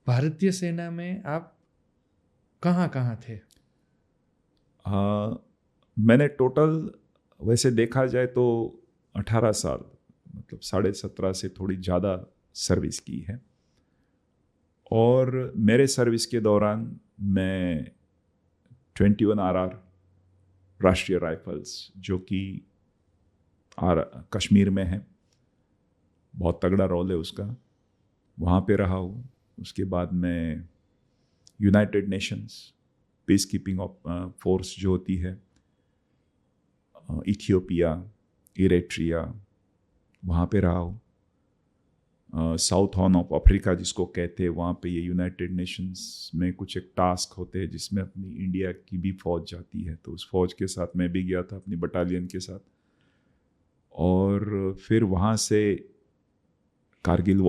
भारतीय सेना में आप कहाँ कहाँ थे? मैंने टोटल वैसे देखा जाए तो 18 साल, मतलब 17.5 से थोड़ी ज़्यादा सर्विस की है। और मेरे सर्विस के दौरान मैं 21 RR राष्ट्रीय राइफल्स, जो कि कश्मीर में है, बहुत तगड़ा रोल है उसका, वहाँ पे रहा हूँ। उसके बाद मैं United Nations peace keeping force जो होती है, इथियोपिया, इरेट्रिया, वहाँ पे रहा हूँ। साउथ हॉर्न ऑफ अफ्रीका जिसको कहते हैं, वहाँ पे ये यूनाइटेड नेशंस में कुछ एक टास्क होते हैं जिसमें अपनी इंडिया की भी फौज जाती है, तो उस फौज के साथ मैं भी गया था अपनी बटालियन के साथ। और फिर वहाँ से कारगिल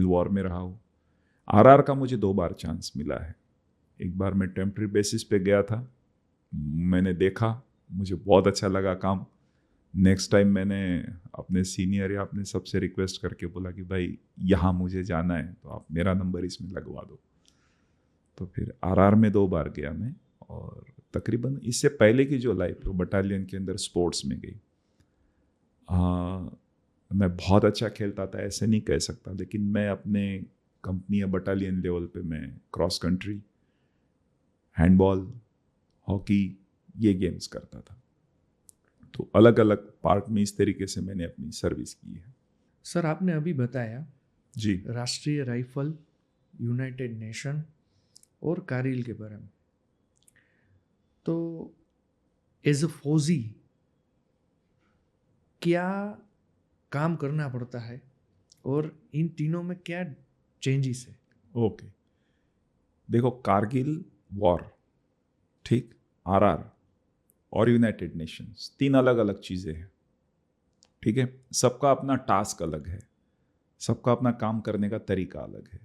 वॉर में रहा हूँ। RR का मुझे 2 बार चांस मिला है। एक बार मैं टेम्प्रेरी बेसिस पे गया था, मैंने देखा, मुझे बहुत अच्छा लगा काम। नेक्स्ट टाइम मैंने अपने सीनियर या अपने सबसे रिक्वेस्ट करके बोला कि भाई यहाँ मुझे जाना है तो आप मेरा नंबर इसमें लगवा दो। तो फिर RR में 2 बार गया मैं। और तकरीबन इससे पहले की जो लाइफ है वो बटालियन के अंदर स्पोर्ट्स में गई। मैं बहुत अच्छा खेलता था ऐसे नहीं कह सकता, लेकिन मैं अपने कंपनी या बटालियन लेवल पे मैं क्रॉस कंट्री, हैंडबॉल, हॉकी, ये गेम्स करता था। तो अलग अलग पार्ट में इस तरीके से मैंने अपनी सर्विस की है। सर, आपने अभी बताया जी राष्ट्रीय राइफल, यूनाइटेड नेशन और कारगिल के बारे में। तो एज अ फौजी क्या काम करना पड़ता है और इन तीनों में क्या चेंजेस है? ओके, देखो कारगिल वॉर, ठीक, RR और यूनाइटेड नेशंस 3 अलग अलग चीज़ें हैं। ठीक है, सबका अपना टास्क अलग है, सबका अपना काम करने का तरीका अलग है।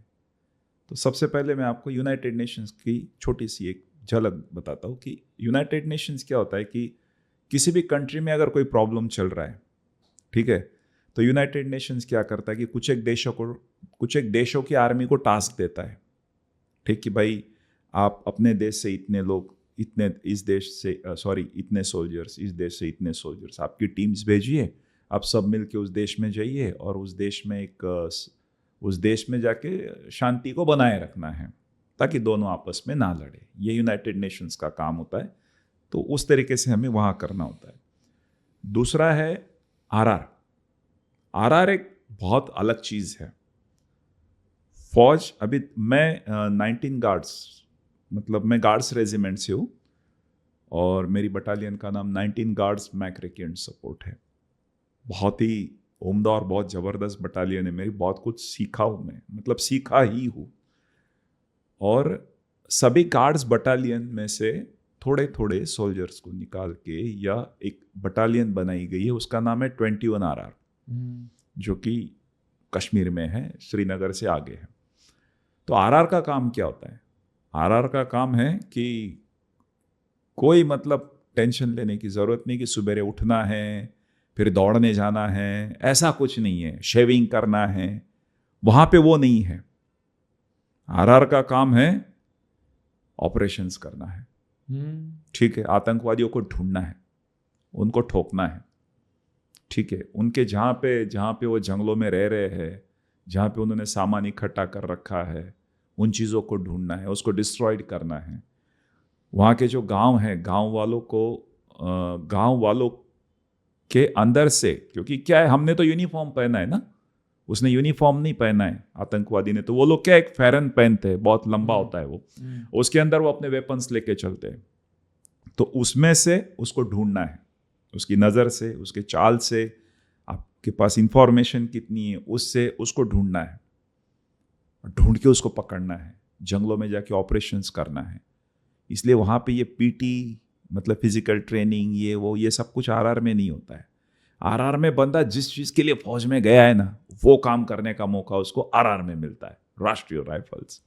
तो सबसे पहले मैं आपको यूनाइटेड नेशंस की छोटी सी एक झलक बताता हूँ कि यूनाइटेड नेशंस क्या होता है कि किसी भी कंट्री में अगर कोई प्रॉब्लम चल रहा है, ठीक है, तो यूनाइटेड नेशंस क्या करता है कि कुछ एक देशों की आर्मी को टास्क देता है, ठीक, कि भाई आप अपने देश से इतने लोग, इतने इस देश से सॉरी इतने सोल्जर्स, इस देश से इतने सोल्जर्स, आपकी टीम्स भेजिए, आप सब मिलके उस देश में जाइए और उस देश में उस देश में जाके शांति को बनाए रखना है ताकि दोनों आपस में ना लड़े। ये यूनाइटेड नेशंस का काम होता है। तो उस तरीके से हमें वहाँ करना होता है। दूसरा है RR। RR एक बहुत अलग चीज़ है। फौज, अभी मैं 19 गार्ड्स, मतलब मैं गार्ड्स रेजिमेंट से हूँ और मेरी बटालियन का नाम 19 गार्ड्स मैक्रेकियन सपोर्ट है। बहुत ही उम्दा और बहुत ज़बरदस्त बटालियन है मेरी। बहुत कुछ सीखा हूँ मैं, मतलब सीखा ही हूँ। और सभी गार्ड्स बटालियन में से थोड़े थोड़े सोल्जर्स को निकाल के या एक बटालियन बनाई गई है, उसका नाम है 21 RR, जो कि कश्मीर में है, श्रीनगर से आगे है। तो RR का काम क्या होता है? RR का काम है कि कोई मतलब टेंशन लेने की ज़रूरत नहीं कि सुबह उठना है फिर दौड़ने जाना है, ऐसा कुछ नहीं है। शेविंग करना है, वहाँ पे वो नहीं है। RR का काम है ऑपरेशंस करना है, ठीक है, आतंकवादियों को ढूंढना है, उनको ठोकना है, ठीक है, उनके जहाँ पे वो जंगलों में रह रहे हैं, जहाँ पे उन्होंने सामान इकट्ठा कर रखा है, उन चीज़ों को ढूंढना है, उसको डिस्ट्रॉयड करना है। वहाँ के जो गांव हैं, गांव वालों के अंदर से, क्योंकि क्या है, हमने तो यूनिफॉर्म पहना है ना, उसने यूनिफॉर्म नहीं पहना है आतंकवादी ने। तो वो लोग क्या, एक फेरन पहनते हैं, बहुत लंबा होता है वो, उसके अंदर वो अपने वेपन्स लेके चलते हैं। तो उसमें से उसको ढूंढना है, उसकी नज़र से, उसके चाल से, आपके पास इंफॉर्मेशन कितनी है उससे उसको ढूंढना है, ढूंढ के उसको पकड़ना है, जंगलों में जाके ऑपरेशंस करना है। इसलिए वहाँ पे ये PT, मतलब फिजिकल ट्रेनिंग, ये सब कुछ RR में नहीं होता है। RR में बंदा जिस चीज़ के लिए फौज में गया है ना, वो काम करने का मौका उसको RR में मिलता है, राष्ट्रीय राइफल्स।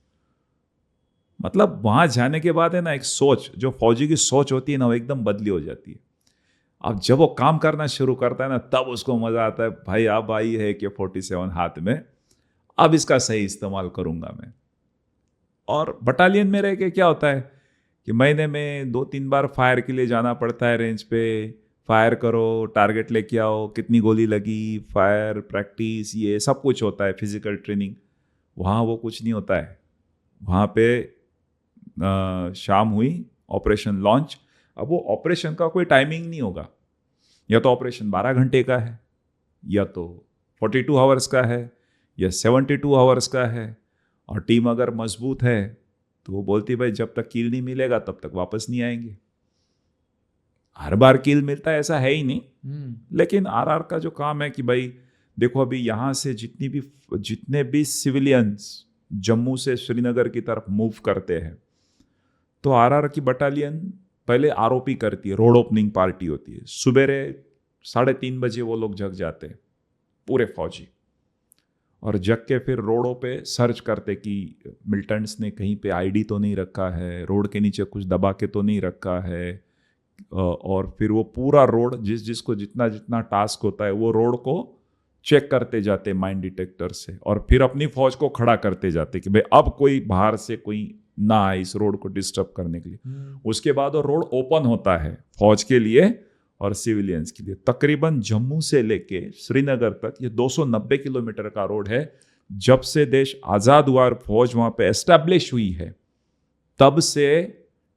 मतलब वहाँ जाने के बाद है ना, एक सोच, जो फौजी की सोच होती है ना, वो एकदम बदली हो जाती है। अब जब वो काम करना शुरू करता है ना, तब उसको मज़ा आता है। भाई अब आई है AK-47 हाथ में, अब इसका सही इस्तेमाल करूंगा मैं। और बटालियन में रह के क्या होता है कि महीने में 2-3 बार फायर के लिए जाना पड़ता है रेंज पे, फायर करो, टारगेट लेके आओ, कितनी गोली लगी, फायर प्रैक्टिस, ये सब कुछ होता है, फिजिकल ट्रेनिंग। वहाँ वो कुछ नहीं होता है। वहाँ पे शाम हुई, ऑपरेशन लॉन्च। अब वो ऑपरेशन का कोई टाइमिंग नहीं होगा, या तो ऑपरेशन 12 घंटे का है, या तो 42 आवर्स का है, या 72 आवर्स का है। और टीम अगर मजबूत है तो वो बोलती भाई जब तक कील नहीं मिलेगा तब तक वापस नहीं आएंगे। हर बार कील मिलता है ऐसा है ही नहीं, लेकिन आरआर का जो काम है कि भाई देखो अभी यहाँ से जितने भी सिविलियंस जम्मू से श्रीनगर की तरफ मूव करते हैं, तो आरआर की बटालियन पहले आरओपी करती है, रोड ओपनिंग पार्टी होती है। सुबेरे 3:30 बजे वो लोग जग जाते हैं पूरे फौजी, और जग के फिर रोडों पे सर्च करते कि मिलिटेंट्स ने कहीं पे आईडी तो नहीं रखा है, रोड के नीचे कुछ दबा के तो नहीं रखा है। और फिर वो पूरा रोड जिसको जितना जितना टास्क होता है वो रोड को चेक करते जाते माइन डिटेक्टर से, और फिर अपनी फौज को खड़ा करते जाते कि भाई अब कोई बाहर से कोई ना आए इस रोड को डिस्टर्ब करने के लिए। उसके बाद वो रोड ओपन होता है फौज के लिए और सिविलियंस के लिए। तकरीबन जम्मू से लेके श्रीनगर तक ये 290 किलोमीटर का रोड है। जब से देश आज़ाद हुआ और फौज वहाँ पे एस्टैब्लिश हुई है, तब से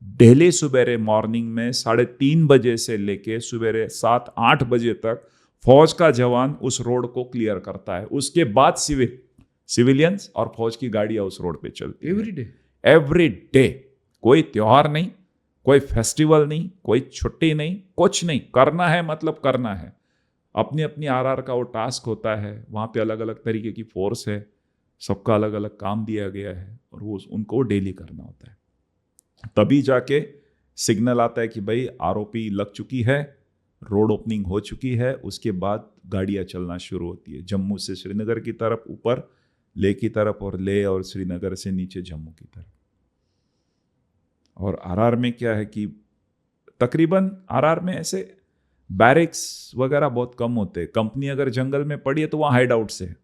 डेली सुबेरे मॉर्निंग में 3:30 बजे से लेके सुबेरे 7-8 बजे तक फौज का जवान उस रोड को क्लियर करता है। उसके बाद सिविलियंस और फौज की गाड़ियां उस रोड पे चलती है एवरी डे। कोई त्योहार नहीं, कोई फेस्टिवल नहीं, कोई छुट्टी नहीं, कुछ नहीं। करना है मतलब करना है। अपनी अपनी आरआर का वो टास्क होता है। वहाँ पे अलग अलग तरीके की फोर्स है, सबका अलग अलग काम दिया गया है और वो उनको डेली करना होता है। तभी जाके सिग्नल आता है कि भाई आरओपी लग चुकी है, रोड ओपनिंग हो चुकी है। उसके बाद गाड़ियाँ चलना शुरू होती है, जम्मू से श्रीनगर की तरफ ऊपर, लेह की तरफ, और लेह और श्रीनगर से नीचे जम्मू की तरफ। और आरआर में क्या है कि तकरीबन आरआर में ऐसे बैरिक्स वगैरह बहुत कम होते हैं। कंपनी अगर जंगल में पड़ी है तो वहाँ हाइड आउट्स है,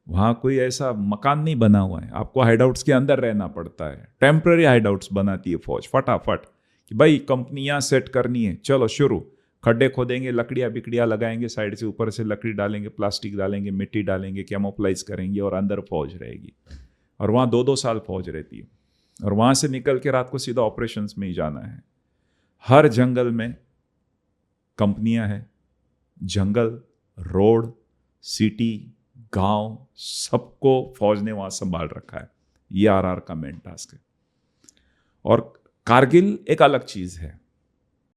वहाँ कोई ऐसा मकान नहीं बना हुआ है, आपको हाइड आउट्स के अंदर रहना पड़ता है। टेम्पररी हाइड आउट्स बनाती है फौज फटाफट कि भाई कंपनी यहाँ सेट करनी है, चलो शुरू। खड्डे खोदेंगे, लकड़ियाँ बिकड़ियाँ लगाएंगे, साइड से ऊपर से लकड़ी डालेंगे, प्लास्टिक डालेंगे, मिट्टी डालेंगे, कैमोफ्लाइज करेंगे, और अंदर फौज रहेगी। और वहाँ 2-2 साल फौज रहती है, और वहाँ से निकल के रात को सीधा ऑपरेशंस में ही जाना है। हर जंगल में कंपनियां हैं, जंगल, रोड, सिटी, गांव, सबको फौज ने वहां संभाल रखा है। ये आरआर का मेन टास्क है। और कारगिल एक अलग चीज है।